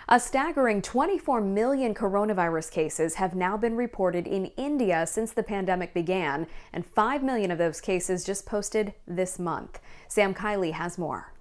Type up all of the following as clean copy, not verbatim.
A staggering 24 million coronavirus cases have now been reported in India since the pandemic began, and 5 million of those cases just posted this month. Sam Kiley has more.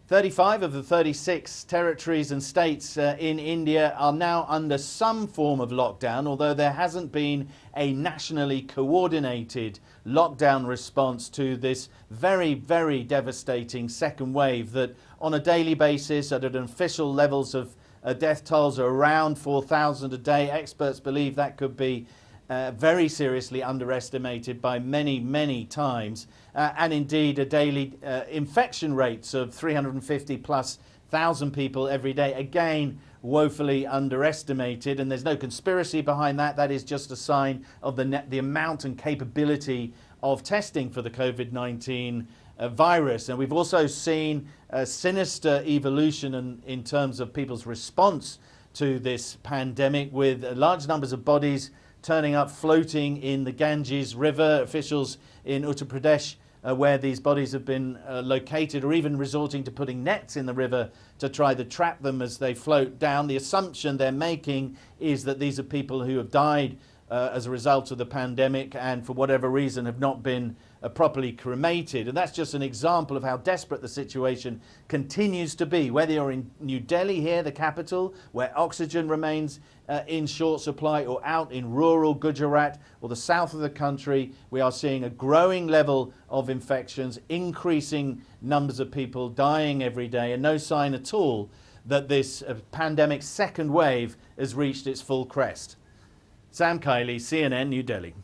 35 of the 36 territories and states in India are now under some form of lockdown, although there hasn't been a nationally coordinated lockdown response to this very, very devastating second wave that on a daily basis at an official levels of death tolls are around 4,000 a day. Experts believe that could be very seriously underestimated by many, many times. And indeed a daily infection rates of 350 plus thousand people every day, again woefully underestimated, and there's no conspiracy behind that. That is just a sign of the amount and capability of testing for the COVID-19 virus. And we've also seen a sinister evolution in terms of people's response to this pandemic, with large numbers of bodies turning up floating in the Ganges River. Officials in Uttar Pradesh where these bodies have been located, or even resorting to putting nets in the river to try to trap them as they float down. The assumption they're making is that these are people who have died as a result of the pandemic and for whatever reason have not been properly cremated. And that's just an example of how desperate the situation continues to be. Whether you're in New Delhi here, the capital, where oxygen remains in short supply, or out in rural Gujarat or the south of the country, we are seeing a growing level of infections, increasing numbers of people dying every day, and no sign at all that this pandemic second wave has reached its full crest. Sam Kiley, CNN, New Delhi.